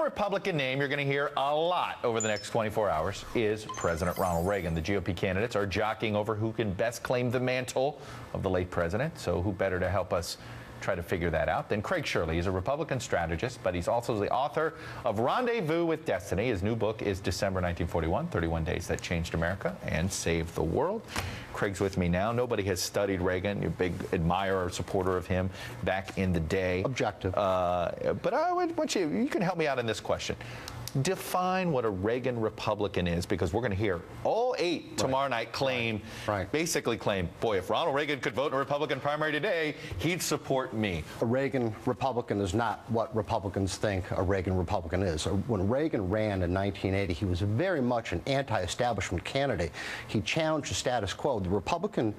Republican name you're going to hear a lot over the next 24 hours is President Ronald Reagan. The GOP candidates are jockeying over who can best claim the mantle of the late president. So who better to help us try to figure that out than Craig Shirley. He's a Republican strategist, but he's also the author of Rendezvous with Destiny. His new book is December 1941, 31 Days That Changed America and Saved the World. Craig's with me now. Nobody has studied Reagan. You're a big admirer, supporter of him back in the day. Objective. But I want you can help me out in this question. Define what a Reagan Republican is, because we're going to hear all 8 tomorrow night basically claim, boy, if Ronald Reagan could vote in a Republican primary today, he'd support me. A Reagan Republican is not what Republicans think a Reagan Republican is. When Reagan ran in 1980, he was very much an anti-establishment candidate. He challenged the status quo. The Republican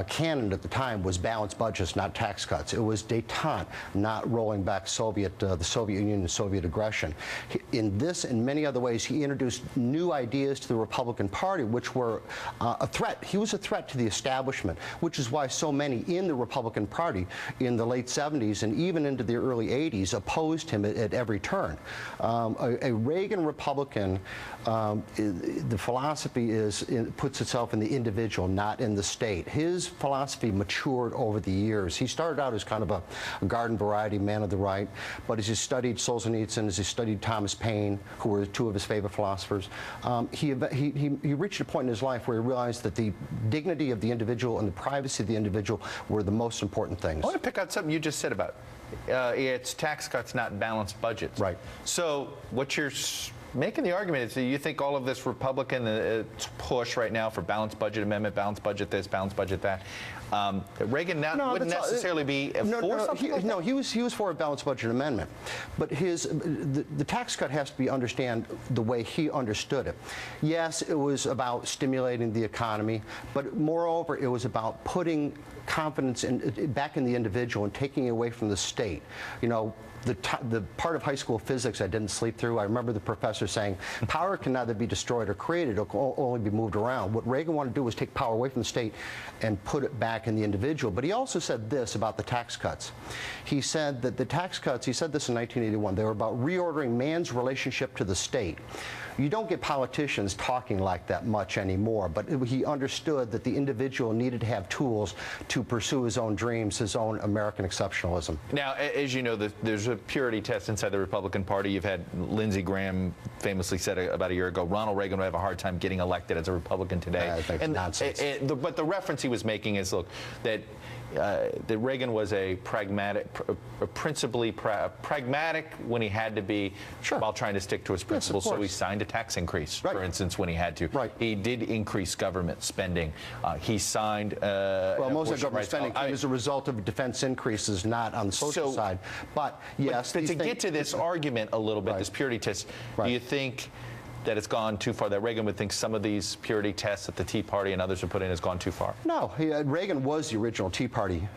canon at the time was balanced budgets, not tax cuts. It was détente, not rolling back the Soviet Union and Soviet aggression. In this and many other ways, he introduced new ideas to the Republican Party, which were a threat. He was a threat to the establishment, which is why so many in the Republican Party in the late 70s and even into the early 80s opposed him at every turn. A Reagan Republican, the philosophy puts itself in the individual, not in the state. His philosophy matured over the years. He started out as kind of a garden variety man of the right, but as he studied Solzhenitsyn, as he studied Thomas Paine, who were 2 of his favorite philosophers, he reached a point in his life where he realized that the dignity of the individual and the privacy of the individual were the most important things. I want to pick out something you just said about it's tax cuts, not balanced budgets. Right. So what you're making the argument is that you think all of this Republican push right now for balanced budget amendment, balanced budget this, balanced budget that, Reagan wouldn't necessarily be for something like that? No, he was for a balanced budget amendment, but the tax cut has to be understood the way he understood it. Yes, it was about stimulating the economy, but moreover, it was about putting confidence back in the individual and taking it away from the state. You know, the part of high school physics I didn't sleep through, I remember the professor saying, power can neither be destroyed or created, it can only be moved around. What Reagan wanted to do was take power away from the state and put it back in the individual. But he also said this about the tax cuts. He said that the tax cuts, he said this in 1981, they were about reordering man's relationship to the state. You don't get politicians talking like that much anymore, but he understood that the individual needed to have tools to pursue his own dreams, his own American exceptionalism. Now, as you know, there's a purity test inside the Republican Party. You've had Lindsey Graham famously said about a year ago, Ronald Reagan would have a hard time getting elected as a Republican today. I think it's nonsense. But the reference he was making is, look, that Reagan was a principally pragmatic when he had to be, while trying to stick to his principles. So he signed a tax increase, for instance, when he had to. He did increase government spending. He signed. Well, most of the government spending came as a result of defense increases, not on the social side. But yes, but to get to this argument a little bit, this purity test, do you think that it's gone too far, that Reagan would think some of these purity tests that the Tea Party and others have put in has gone too far? No, Reagan was the original Tea Party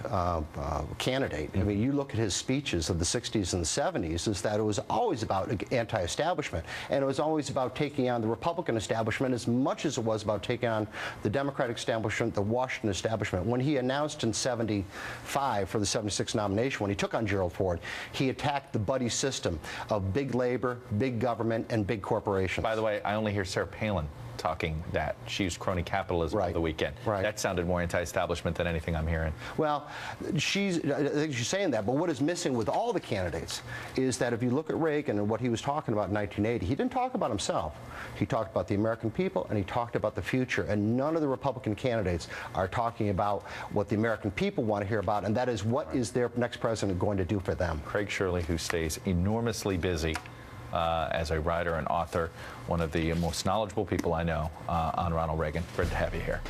candidate. I mean, you look at his speeches of the 60s and the 70s, is that it was always about anti-establishment, and it was always about taking on the Republican establishment as much as it was about taking on the Democratic establishment, the Washington establishment. When he announced in 75 for the 76 nomination, when he took on Gerald Ford, he attacked the buddy system of big labor, big government, and big corporations. By the way, I only hear Sarah Palin talking that she used crony capitalism over the weekend. That sounded more anti-establishment than anything I'm hearing. Well, I think she's saying that, but what is missing with all the candidates is that if you look at Reagan and what he was talking about in 1980, he didn't talk about himself. He talked about the American people, and he talked about the future, and none of the Republican candidates are talking about what the American people want to hear about, and that is what is their next president going to do for them. Craig Shirley, who stays enormously busy as a writer and author, one of the most knowledgeable people I know on Ronald Reagan. Great to have you here.